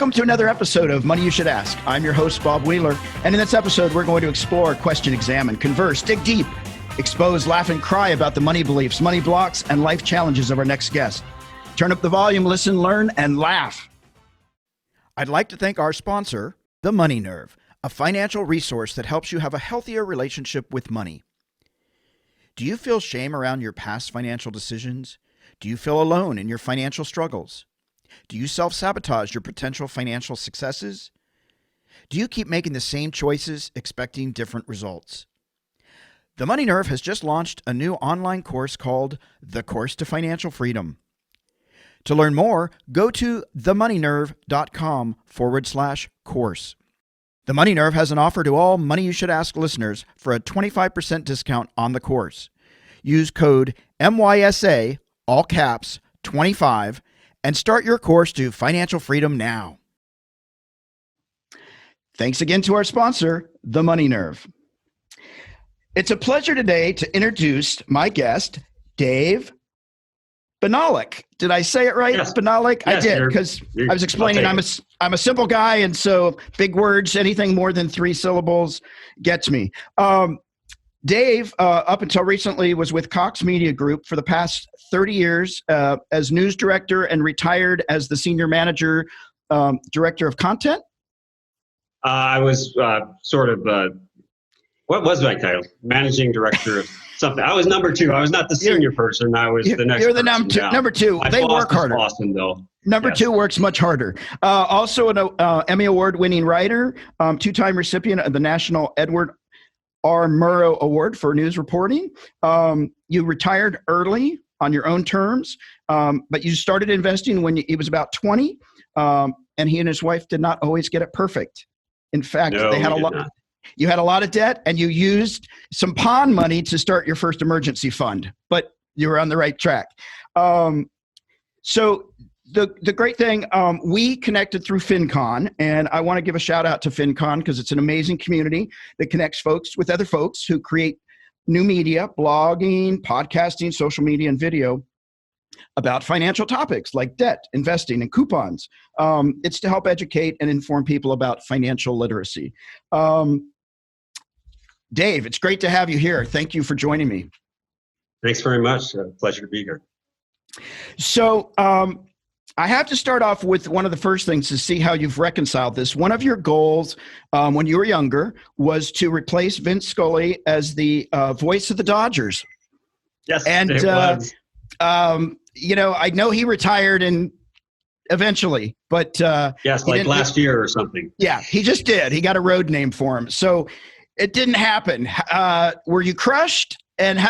Welcome to another episode of Money You Should Ask. I'm your host, Bob Wheeler, and in this episode, we're going to explore, question, examine, converse, dig deep, expose, laugh, and cry about the money beliefs, money blocks, and life challenges of our next guest. Turn up the volume, listen, learn, and laugh. I'd like to thank our sponsor, The Money Nerve, a financial resource that helps you have a healthier relationship with money. Do you feel shame around your past financial decisions? Do you feel alone in your financial struggles? Do you self-sabotage your potential financial successes? Do you keep making the same choices, expecting different results? The Money Nerve has just launched a new online course called The Course to Financial Freedom. To learn more, go to themoneynerve.com/course. The Money Nerve has an offer to all Money You Should Ask listeners for a 25% discount on the course. Use code MYSA, all caps, 25, and start your course to financial freedom now. Thanks again to our sponsor, The Money Nerve. It's a pleasure today to introduce my guest, Dave Bennallack. Did I say it right? Yes. Bennallack? Yes, I did, because I was explaining I'm a simple guy, and so big words, anything more than 3 syllables gets me. Dave, up until recently, was with Cox Media Group for the past 30 years as news director and retired as the senior manager, director of content. I was what was my title? Managing director of something. I was number 2. I was not the senior person. I was the next. You're the number two. My they boss work harder. Awesome, though. Number 2 works much harder. Also an Emmy Award-winning writer, 2-time recipient of the National Edward R. Murrow Award for news reporting. You retired early on your own terms, but you started investing when he was about 20, and he and his wife did not always get it perfect. In fact, they had a lot. You had a lot of debt, and you used some pawn money to start your first emergency fund, but you were on the right track. So the great thing, we connected through FinCon, and I want to give a shout out to FinCon because it's an amazing community that connects folks with other folks who create new media, blogging, podcasting, social media, and video about financial topics like debt, investing, and coupons. It's to help educate and inform people about financial literacy. Dave, it's great to have you here. Thank you for joining me. Thanks very much. Pleasure to be here. So I have to start off with one of the first things to see how you've reconciled this. One of your goals when you were younger was to replace Vince Scully as the voice of the Dodgers. Yes, and it was. I know he retired and eventually, but yes, like last year or something. Yeah, he just did. He got a road name for him. So it didn't happen. Were you crushed? And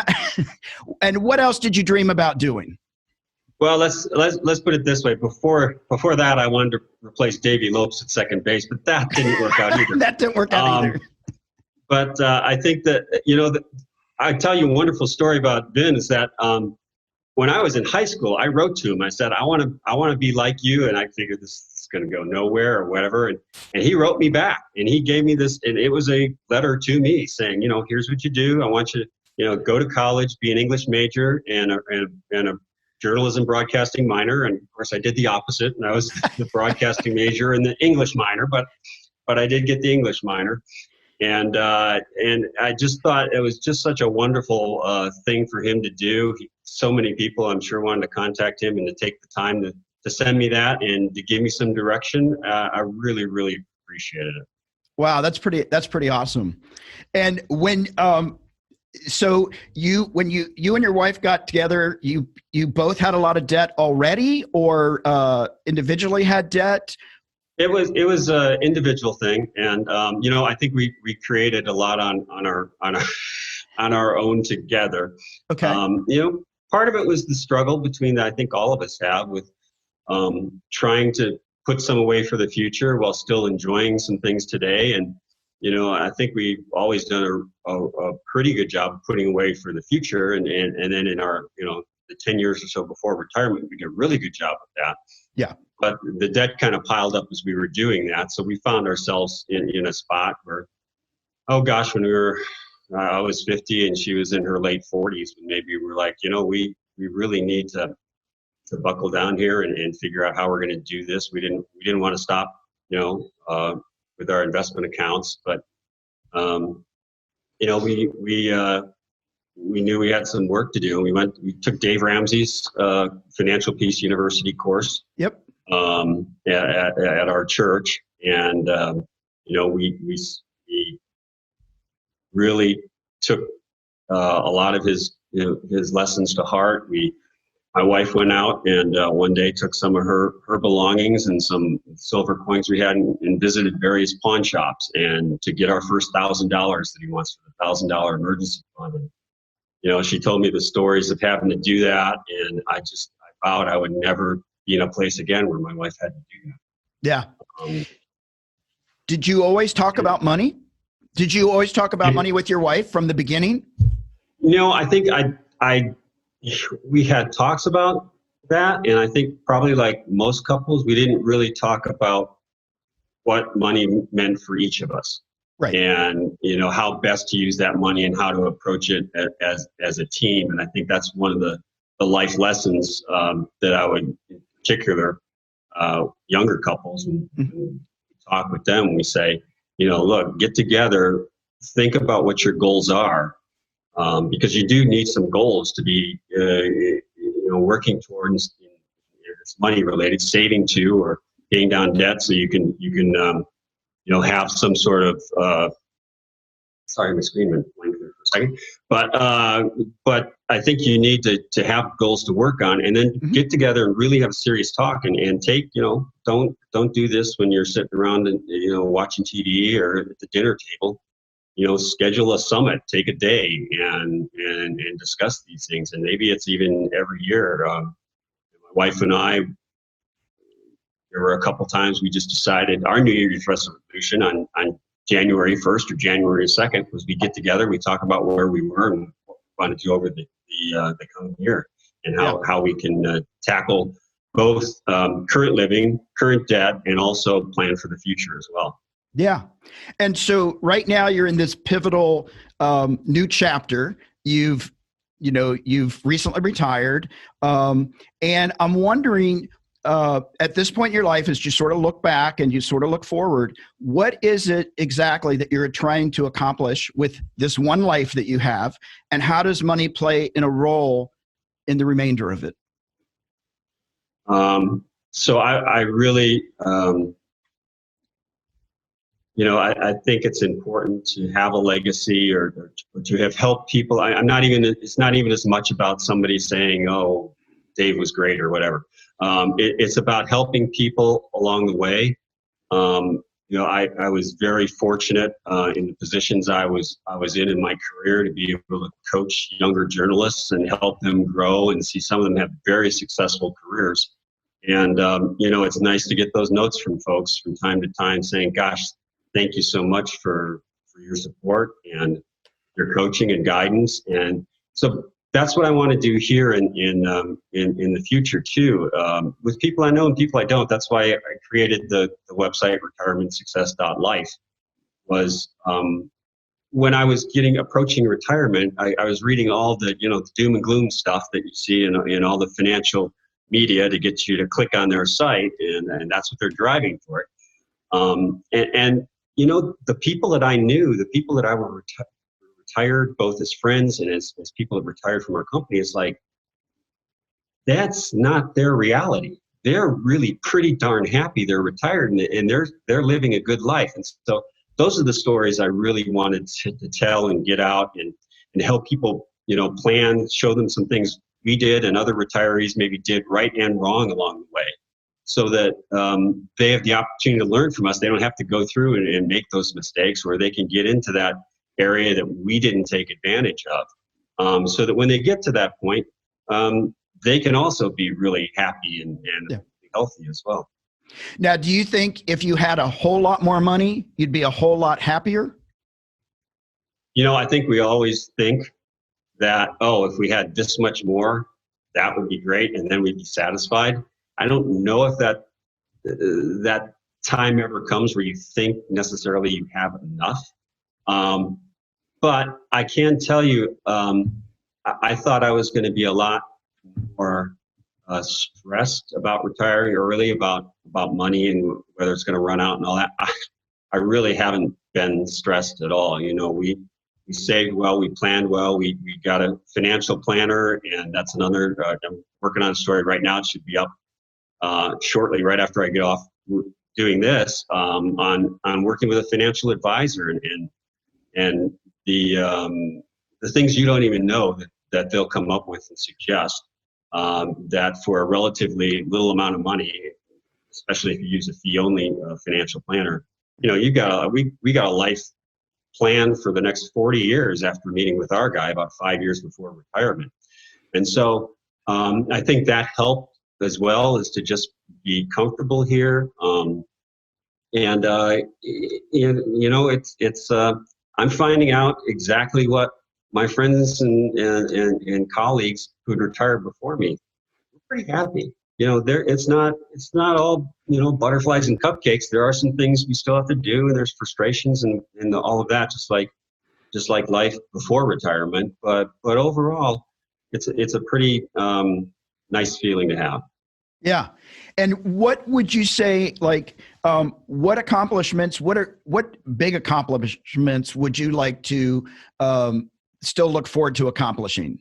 and what else did you dream about doing? Well, let's put it this way. Before that, I wanted to replace Davey Lopes at second base, but that didn't work out either. That didn't work out either. But I think that I tell you a wonderful story about Vin is that when I was in high school, I wrote to him. I said, I want to be like you, and I figured this is going to go nowhere or whatever. And he wrote me back, and he gave me this, and it was a letter to me saying, here's what you do. I want you to go to college, be an English major and a journalism broadcasting minor. And of course I did the opposite, and I was the broadcasting major and the English minor, but I did get the English minor. And I just thought it was just such a wonderful thing for him to do. So many people, I'm sure, wanted to contact him and to take the time to send me that and to give me some direction. I really, really appreciated it. Wow, that's pretty awesome. And when so when you and your wife got together, you both had a lot of debt already, or individually had debt? It was an individual thing, and I think we created a lot on our own together. Okay. Part of it was the struggle between I think all of us have with trying to put some away for the future while still enjoying some things today. And I think we've always done a pretty good job of putting away for the future, and then in our the 10 years or so before retirement, we did a really good job of that. Yeah. But the debt kind of piled up as we were doing that. So we found ourselves in a spot where, oh gosh, when I was 50 and she was in her late 40s, maybe we're like, we really need to buckle down here and figure out how we're going to do this. We didn't want to stop with our investment accounts. But, we knew we had some work to do. We took Dave Ramsey's Financial Peace University course. Yep. At our church, and we really took a lot of his lessons to heart. My wife went out and one day took some of her belongings and some silver coins we had and visited various pawn shops and to get our first $1,000 that he wants for the $1,000 emergency fund. And, she told me the stories of having to do that, and I vowed I would never be in a place again where my wife had to do that. Yeah. Did you always talk about money? Did you always talk about money with your wife from the beginning? I think we had talks about that, and I think probably like most couples, we didn't really talk about what money meant for each of us. Right. And, how best to use that money and how to approach it as a team. And I think that's one of the life lessons that I would, in particular, younger couples, when we talk with them, we say, look, get together, think about what your goals are, because you do need some goals to be, working towards. It's money related, saving to or paying down debt, so you can have some sort of. Sorry, my screen went blank there for a second. But I think you need to have goals to work on, and then get together and really have a serious talk and take, don't do this when you're sitting around and, watching TV or at the dinner table. Schedule a summit, take a day and discuss these things. And maybe it's even every year. My wife and I, there were a couple times we just decided our New Year's resolution on January 1st or January 2nd was we get together, we talk about where we were and what we want to do over the coming year, and how we can tackle both current living, current debt, and also plan for the future as well. Yeah. And so right now you're in this pivotal new chapter. You've recently retired. And I'm wondering, at this point in your life, as you sort of look back and you sort of look forward, what is it exactly that you're trying to accomplish with this one life that you have? And how does money play in a role in the remainder of it? So I really, I think it's important to have a legacy or to have helped people. It's not even as much about somebody saying, oh, Dave was great or whatever. It's about helping people along the way. I was very fortunate in the positions I was in my career to be able to coach younger journalists and help them grow and see some of them have very successful careers. And, it's nice to get those notes from folks from time to time saying, gosh, thank you so much for your support and your coaching and guidance. And so that's what I want to do here in the future too, with people I know and people I don't. That's why I created the website retirementsuccess.life. Was when I was approaching retirement, I was reading all the the doom and gloom stuff that you see in all the financial media to get you to click on their site, and that's what they're driving for it. And the people that I knew, the people that I were retired, both as friends and as people that retired from our company, it's like, that's not their reality. They're really pretty darn happy they're retired and they're living a good life. And so those are the stories I really wanted to tell and get out and help people, plan, show them some things we did and other retirees maybe did right and wrong along the way, so that they have the opportunity to learn from us. They don't have to go through and make those mistakes, where they can get into that area that we didn't take advantage of, so that when they get to that point, they can also be really happy and healthy as well. Now, do you think if you had a whole lot more money, you'd be a whole lot happier? I think we always think that, if we had this much more, that would be great, and then we'd be satisfied. I don't know if that time ever comes where you think necessarily you have enough. But I can tell you, I thought I was going to be a lot more stressed about retiring early, about money and whether it's going to run out and all that. I really haven't been stressed at all. You know, we saved well, we planned well, we got a financial planner, and that's another. I'm working on a story right now. It should be up shortly, right after I get off doing this, on working with a financial advisor and the things you don't even know that they'll come up with and suggest, that for a relatively little amount of money, especially if you use a fee-only financial planner, you know, we got a life plan for the next 40 years after meeting with our guy about 5 years before retirement. And so I think that helped as well, is to just be comfortable here. And you know, it's I'm finding out exactly what my friends and colleagues who'd retired before me were pretty happy. You know, it's not all, you know, butterflies and cupcakes. There are some things we still have to do, and there's frustrations and all of that, just like life before retirement. But overall, it's a pretty nice feeling to have. Yeah. And what would you say, like, what big accomplishments would you like to still look forward to accomplishing?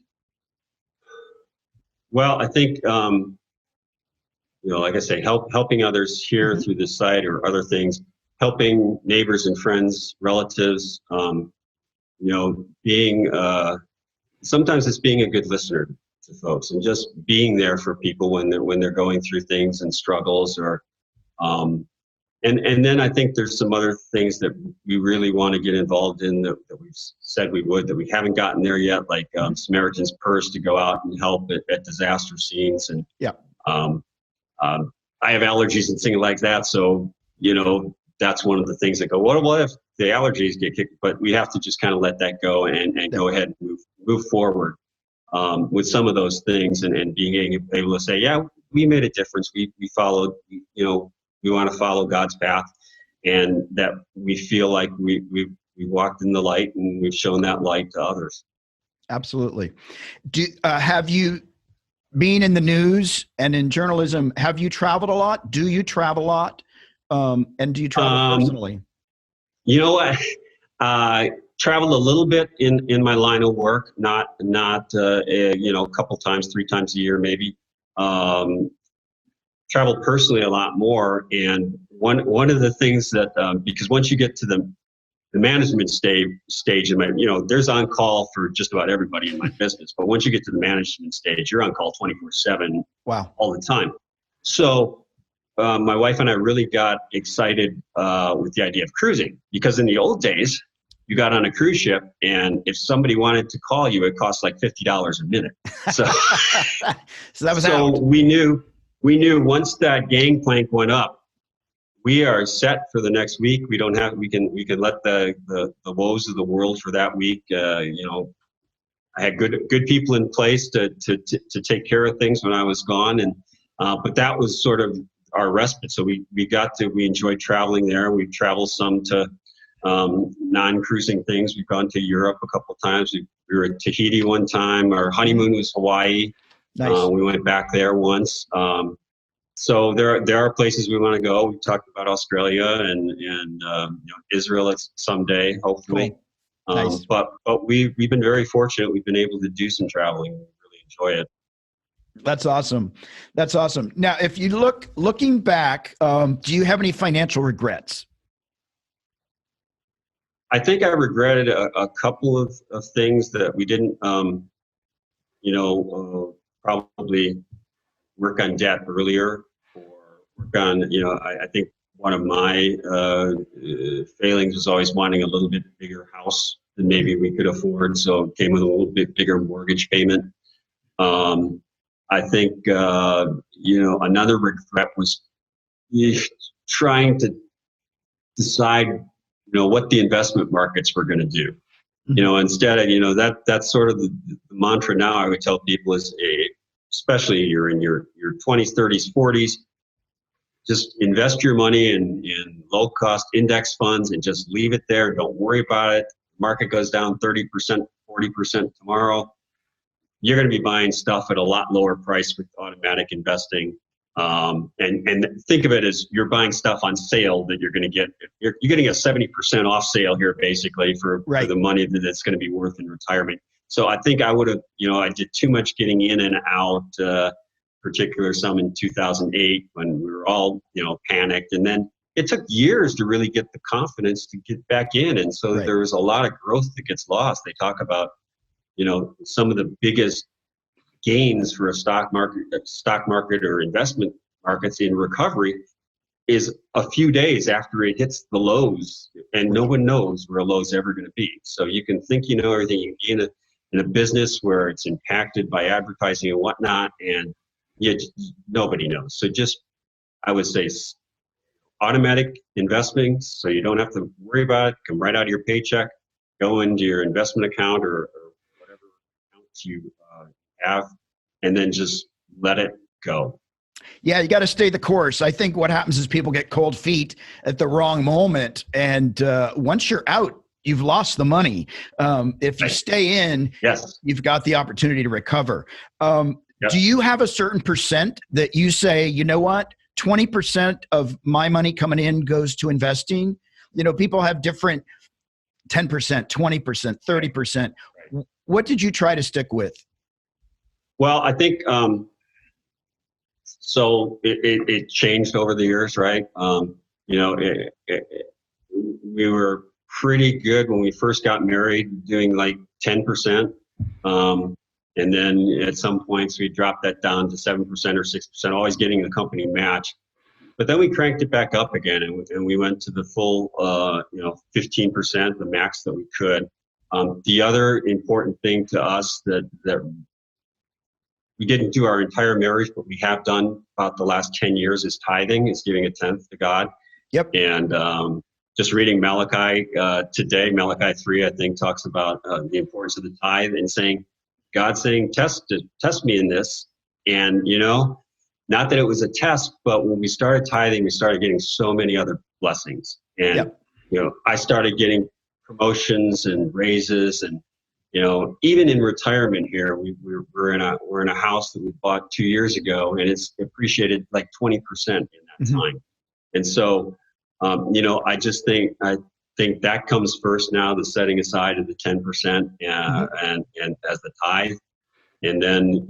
Well, I think, you know, like I say, helping others here through this site or other things, helping neighbors and friends, relatives, you know, sometimes it's being a good listener to folks and just being there for people when they're going through things and struggles, or and then I think there's some other things that we really want to get involved in that we've said we would, that we haven't gotten there yet, like Samaritan's Purse, to go out and help at disaster scenes. And yeah, I have allergies and things like that, so you know, that's one of the things that go, what if the allergies get kicked? But we have to just kind of let that go and go ahead and move forward with some of those things, and being able to say, yeah, we made a difference. We followed, you know, we want to follow God's path, and that we feel like we walked in the light and we've shown that light to others. Absolutely. Have you, being in the news and in journalism, have you traveled a lot? Do you travel a lot? And do you travel personally? You know what? I traveled a little bit in my line of work, not you know, a couple times, 3 times a year, maybe. Traveled personally a lot more. And one of the things that, because once you get to the management stage in my, you know, there's on call for just about everybody in my business. But once you get to the management stage, you're on call 24/7. Wow. All the time. So my wife and I really got excited with the idea of cruising, because in the old days, you got on a cruise ship, and if somebody wanted to call you, it cost like $50 a minute. So, so that was so out. we knew once that gangplank went up, we are set for the next week. We don't have, we can let the woes of the world for that week. You know, I had good people in place to take care of things when I was gone, and but that was sort of our respite. So we enjoyed traveling there. We've traveled some to non-cruising things. We've gone to Europe a couple of times. We were at Tahiti one time. Our honeymoon was Hawaii. Nice. We went back there once. So there are places we want to go. We talked about Australia and you know, Israel someday, hopefully. Cool. Nice. But we've been very fortunate. We've been able to do some traveling. We really enjoy it. That's awesome. That's awesome. Now, if you looking back, do you have any financial regrets? I think I regretted a couple of things that we didn't, you know, probably work on debt earlier, or work on, you know, I think one of my failings was always wanting a little bit bigger house than maybe we could afford. So it came with a little bit bigger mortgage payment. I think, you know, another regret was trying to decide, you know, what the investment markets were going to do. You know, instead of, you know, that's sort of the mantra now I would tell people is, especially you're in your 20s, 30s, 40s, just invest your money in low cost index funds and just leave it there. Don't worry about it. Market goes down 30%, 40% tomorrow. you're going to be buying stuff at a lot lower price with automatic investing. And think of it as you're buying stuff on sale that you're going to get. You're getting a 70% off sale here, basically, for the money that's going to be worth in retirement. So I think I would have, I did too much getting in and out, particular some in 2008 when we were all, panicked. And then it took years to really get the confidence to get back in. And so there was a lot of growth that gets lost. They talk about, some of the biggest gains for a stock market or investment markets in recovery is a few days after it hits the lows, and no one knows where a low is ever going to be. So you can think you know everything in a business where it's impacted by advertising and whatnot, and nobody knows. So I would say automatic investing, so you don't have to worry about it. Come right out of your paycheck, go into your investment account or whatever accounts you have, and then just let it go. Yeah, you got to stay the course. I think what happens is people get cold feet at the wrong moment, and once you're out, you've lost the money. If you stay in, you've got the opportunity to recover. Do you have a certain percent that you say, you know what, 20% of my money coming in goes to investing? People have different 10%, 20%, 30%. What did you try to stick with? Well, I think so. It changed over the years, right? We were pretty good when we first got married, doing like 10%, and then at some points we dropped that down to 7% or 6%, always getting the company match. But then we cranked it back up again, and we went to the full, 15%, the max that we could. The other important thing to us that we didn't do our entire marriage, but we have done about the last 10 years is tithing, is giving a tenth to God. Yep. And just reading Malachi today, Malachi 3, I think, talks about the importance of the tithe and God saying, test me in this. And, not that it was a test, but when we started tithing, we started getting so many other blessings. And, I started getting promotions and raises, and even in retirement here, we're in a house that we bought 2 years ago, and it's appreciated like 20% in that time. And so, I think that comes first now, the setting aside of the 10% and as the tithe, and then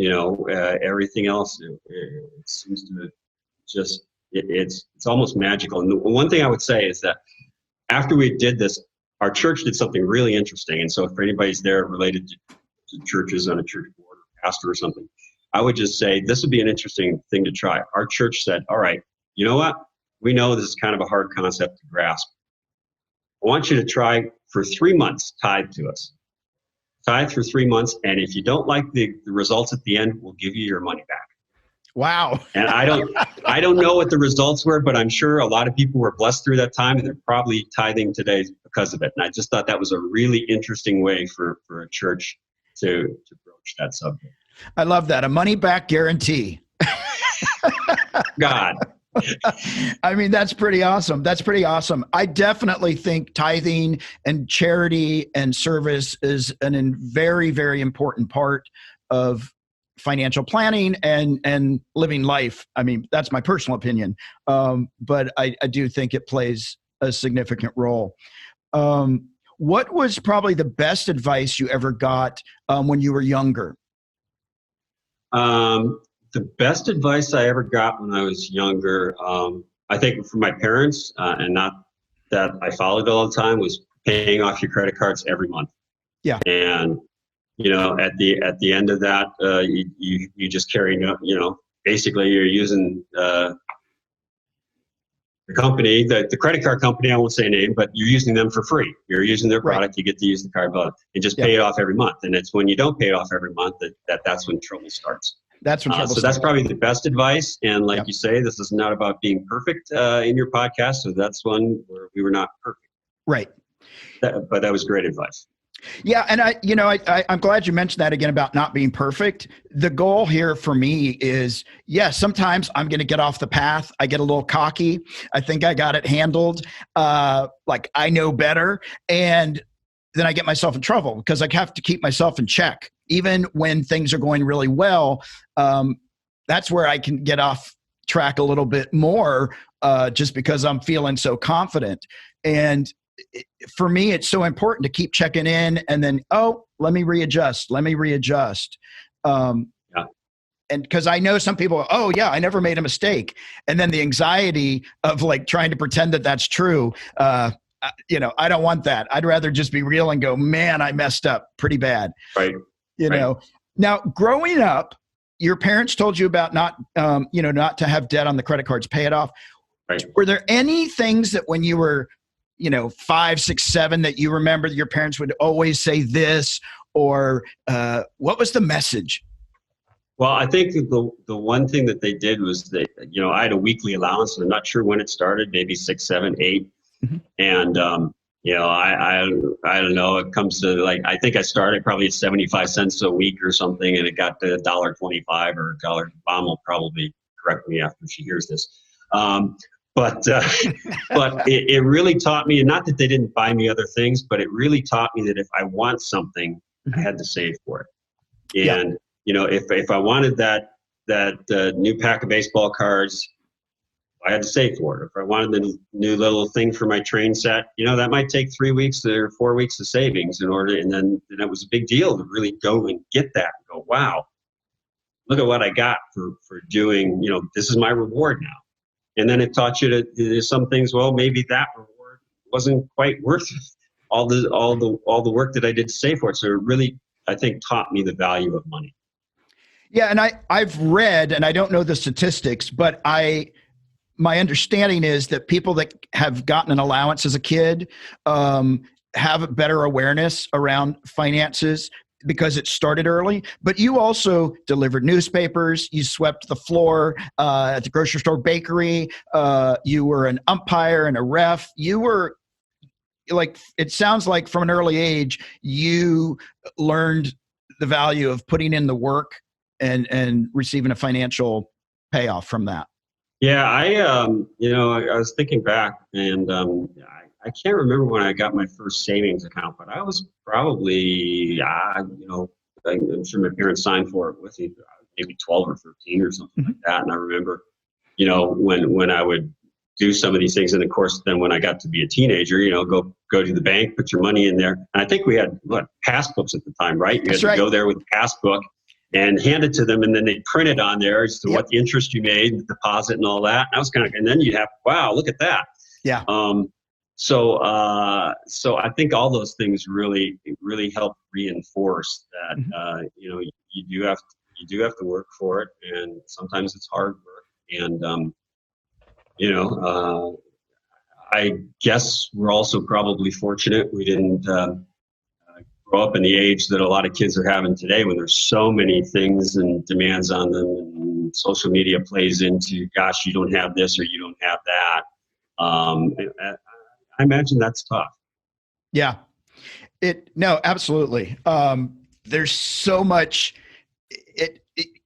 everything else. It seems to just it's almost magical. And the one thing I would say is that after we did this, our church did something really interesting. And so if anybody's there related to churches on a church board or pastor or something, I would just say this would be an interesting thing to try. Our church said, all right, you know what? We know this is kind of a hard concept to grasp. I want you to try for 3 months, tithe to us. Tithe for 3 months. And if you don't like the results at the end, we'll give you your money back. Wow. And I don't know what the results were, but I'm sure a lot of people were blessed through that time, and they're probably tithing today because of it. And I just thought that was a really interesting way for a church to broach that subject. I love that. A money back guarantee. God. I mean, that's pretty awesome. That's pretty awesome. I definitely think tithing and charity and service is a very, very important part of financial planning and living life. I mean, that's my personal opinion. But I do think it plays a significant role. What was probably the best advice you ever got when you were younger? The best advice I ever got when I was younger, I think from my parents, and not that I followed all the time, was paying off your credit cards every month. Yeah. And at the end of that, you just carry, basically you're using the company, the credit card company, I won't say a name, but you're using them for free. You're using their product, you get to use the card, and just pay it off every month. And it's when you don't pay it off every month that's when trouble starts. That's when trouble starts. That's probably the best advice. And like you say, this is not about being perfect in your podcast. So that's one where we were not perfect. Right. But that was great advice. Yeah. And I'm glad you mentioned that again about not being perfect. The goal here for me is, yes, sometimes I'm going to get off the path. I get a little cocky. I think I got it handled. Like I know better. And then I get myself in trouble because I have to keep myself in check. Even when things are going really well, that's where I can get off track a little bit more just because I'm feeling so confident. And for me, it's so important to keep checking in and then, let me readjust. And because I know some people, I never made a mistake. And then the anxiety of like trying to pretend that that's true, I don't want that. I'd rather just be real and go, man, I messed up pretty bad. Right. You know, now growing up, your parents told you about not to have debt on the credit cards, pay it off. Right. Were there any things that when you were, 5, 6, 7 that you remember that your parents would always say this, or what was the message? Well, I think the one thing that they did was I had a weekly allowance, and I'm not sure when it started, maybe 6, 7, 8. Mm-hmm. And, I don't know, it comes to like, I think I started probably at 75 cents a week or something, and it got to $1.25 or $1. Mom will probably correct me after she hears this. But it really taught me, and not that they didn't buy me other things, but it really taught me that if I want something, I had to save for it. And, if I wanted that new pack of baseball cards, I had to save for it. If I wanted the new little thing for my train set, that might take 3 weeks or 4 weeks of savings and then it was a big deal to really go and get that and go, wow, look at what I got for doing, this is my reward now. And then it taught you to some things, well, maybe that reward wasn't quite worth all the work that I did to save for it. So it really, I think, taught me the value of money. Yeah, and I've read, and I don't know the statistics, but my understanding is that people that have gotten an allowance as a kid have a better awareness around finances because it started early. But you also delivered newspapers, you swept the floor at the grocery store bakery, you were an umpire and a ref. You were like, it sounds like from an early age, you learned the value of putting in the work and receiving a financial payoff from that. Yeah, I was thinking back, and I can't remember when I got my first savings account, but I was probably, I'm sure my parents signed for it with me, maybe 12 or 13 or something like that. And I remember, when I would do some of these things, and of course, then when I got to be a teenager, go to the bank, put your money in there. And I think we had passbooks at the time, right? You had to go there with a passbook and hand it to them, and then they print it on there as to what the interest you made, the deposit, and all that. And I was and then you'd have, wow, look at that. Yeah. So I think all those things really help reinforce that you do have to work for it, and sometimes it's hard work. And I guess we're also probably fortunate we didn't grow up in the age that a lot of kids are having today, when there's so many things and demands on them, and social media plays into, gosh, you don't have this or you don't have that. I imagine that's tough. Yeah. No, absolutely. There's so much.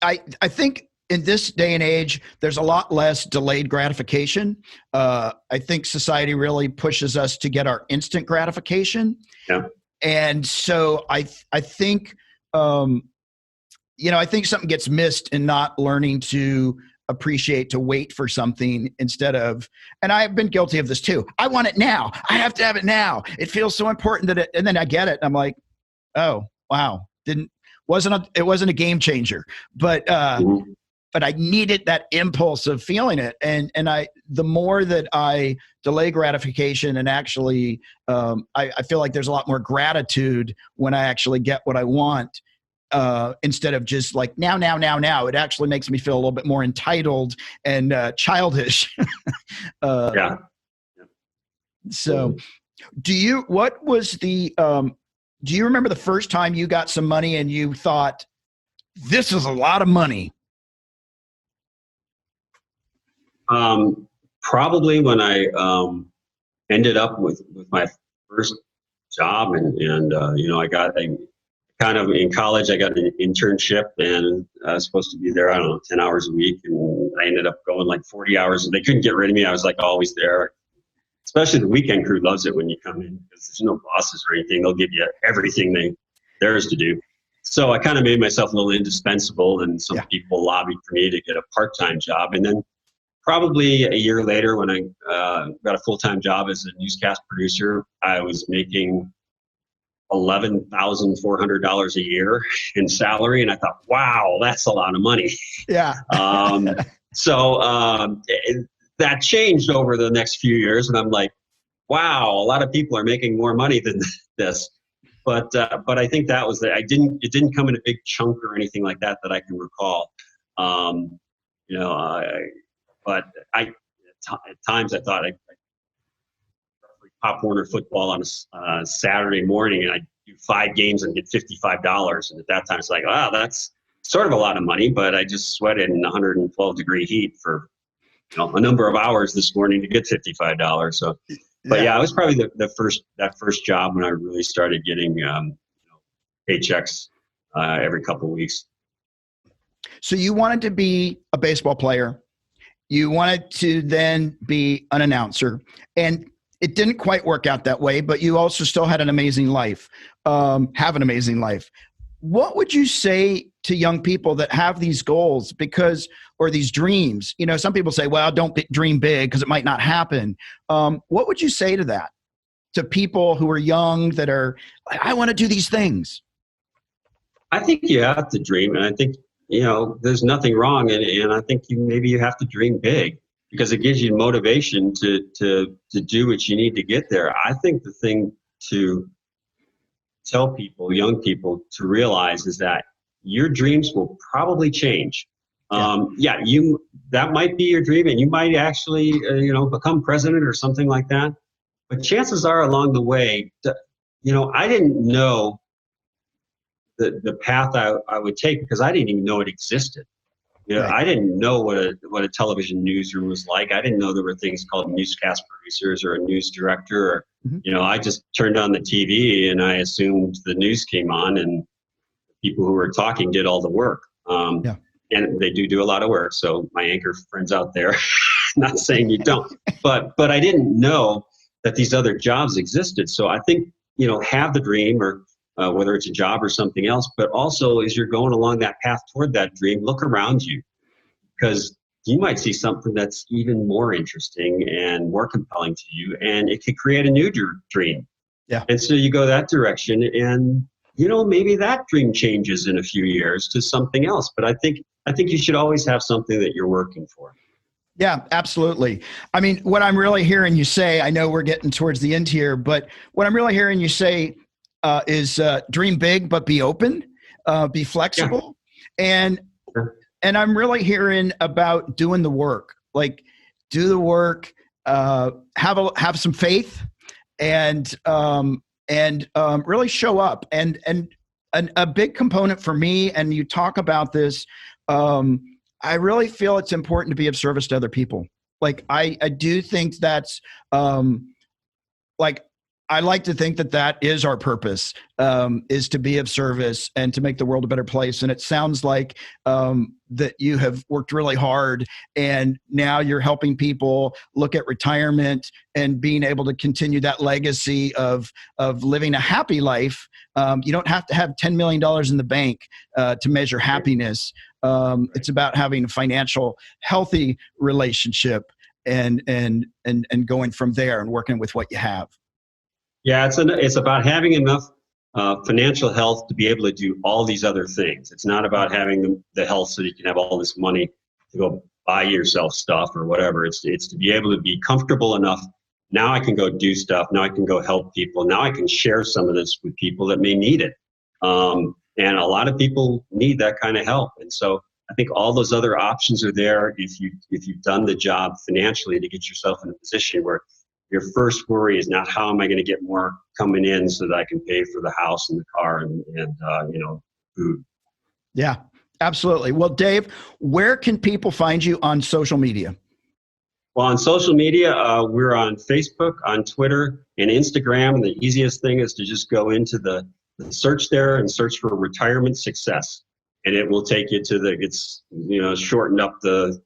I think in this day and age, there's a lot less delayed gratification. I think society really pushes us to get our instant gratification. Yeah. And so I think, I think something gets missed in not learning to appreciate, to wait for something instead of, and I've been guilty of this too. I want it now. I have to have it now. It feels so important and then I get it. And I'm like, oh, wow. It wasn't a game changer, but I needed that impulse of feeling it. And the more that I delay gratification and actually, I feel like there's a lot more gratitude when I actually get what I want, instead of just like now. It actually makes me feel a little bit more entitled and childish. Yeah. So do you remember the first time you got some money and you thought, this is a lot of money? Probably when I ended up with my first job, and I got in college, I got an internship, and I was supposed to be there, 10 hours a week, and I ended up going like 40 hours. They couldn't get rid of me. I was like always there. especially the weekend crew loves it when you come in because there's no bosses or anything. They'll give you everything theirs to do. So I kind of made myself a little indispensable, and some people lobbied for me to get a part-time job. And then probably a year later, when I got a full-time job as a newscast producer, I was making $11,400 a year in salary. And I thought, wow, that's a lot of money. Yeah. That changed over the next few years. And I'm like, wow, a lot of people are making more money than this. But I think that was it didn't come in a big chunk or anything like that I can recall. But at times I thought I'd Pop Warner football on a Saturday morning, and I'd do 5 games and get $55. And at that time, it's like, wow, that's sort of a lot of money, but I just sweated in 112-degree heat for a number of hours this morning to get $55. So, but yeah, it was probably that first job when I really started getting paychecks every couple of weeks. So you wanted to be a baseball player. You wanted to then be an announcer, and it didn't quite work out that way, but you also still had an amazing life, have an amazing life. What would you say to young people that have these goals or these dreams? Some people say, well, don't dream big because it might not happen. What would you say to that, to people who are young that are, I want to do these things? I think you have to dream, and I think, there's nothing wrong. And I think maybe you have to dream big, because it gives you motivation to do what you need to get there. I think the thing to tell people, young people, to realize is that your dreams will probably change. That might be your dream, and you might actually, become president or something like that. But chances are along the way, I didn't know the path I would take, because I didn't even know it existed. I didn't know what a television newsroom was like. I didn't know there were things called newscast producers or a news director. Or, I just turned on the TV and I assumed the news came on and people who were talking did all the work. And they do a lot of work. So my anchor friends out there, not saying you don't, but I didn't know that these other jobs existed. So I think, have the dream, or whether it's a job or something else, but also as you're going along that path toward that dream, look around you, because you might see something that's even more interesting and more compelling to you, and it could create a new dream. Yeah. And so you go that direction, and maybe that dream changes in a few years to something else. But I think you should always have something that you're working for. Yeah, absolutely. I mean, what I'm really hearing you say, I know we're getting towards the end here, but what I'm really hearing you say is dream big, but be open, be flexible. Yeah. And I'm really hearing about doing the work, like do the work, have some faith, and really show up. And a big component for me, and you talk about this, I really feel it's important to be of service to other people. Like I do think that's I like to think that is our purpose, is to be of service and to make the world a better place. And it sounds like that you have worked really hard, and now you're helping people look at retirement and being able to continue that legacy of living a happy life. You don't have to have $10 million in the bank to measure happiness. It's about having a financial, healthy relationship and going from there and working with what you have. Yeah, it's about having enough financial health to be able to do all these other things. It's not about having the health so you can have all this money to go buy yourself stuff or whatever. It's to be able to be comfortable enough. Now I can go do stuff. Now I can go help people. Now I can share some of this with people that may need it. And a lot of people need that kind of help. And so I think all those other options are there if you've done the job financially to get yourself in a position where your first worry is not how am I going to get more coming in so that I can pay for the house and the car and food. Yeah, absolutely. Well, Dave, where can people find you on social media? Well, on social media, we're on Facebook, on Twitter, and Instagram. And the easiest thing is to just go into the search there and search for retirement success. And it will take you to it's shortened up the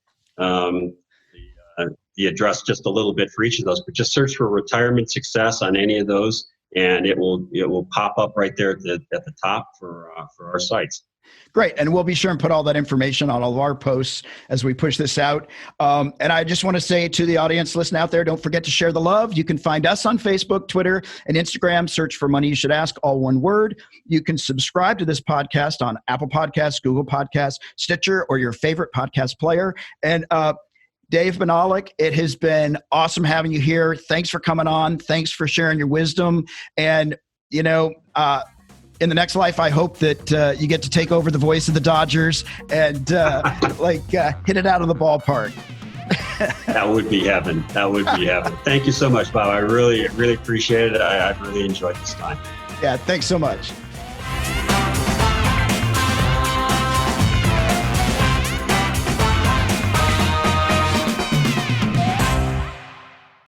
the address just a little bit for each of those, but just search for retirement success on any of those, and it will pop up right there at the top for our sites. Great. And we'll be sure and put all that information on all of our posts as we push this out. And I just want to say to the audience, listen out there, don't forget to share the love. You can find us on Facebook, Twitter, and Instagram. Search for Money You Should Ask, all one word. You can subscribe to this podcast on Apple Podcasts, Google Podcasts, Stitcher, or your favorite podcast player. And Dave Bennallack, it has been awesome having you here. Thanks for coming on. Thanks for sharing your wisdom. And, in the next life, I hope that you get to take over the voice of the Dodgers and hit it out of the ballpark. That would be heaven. That would be heaven. Thank you so much, Bob. I really, really appreciate it. I've really enjoyed this time. Yeah, thanks so much.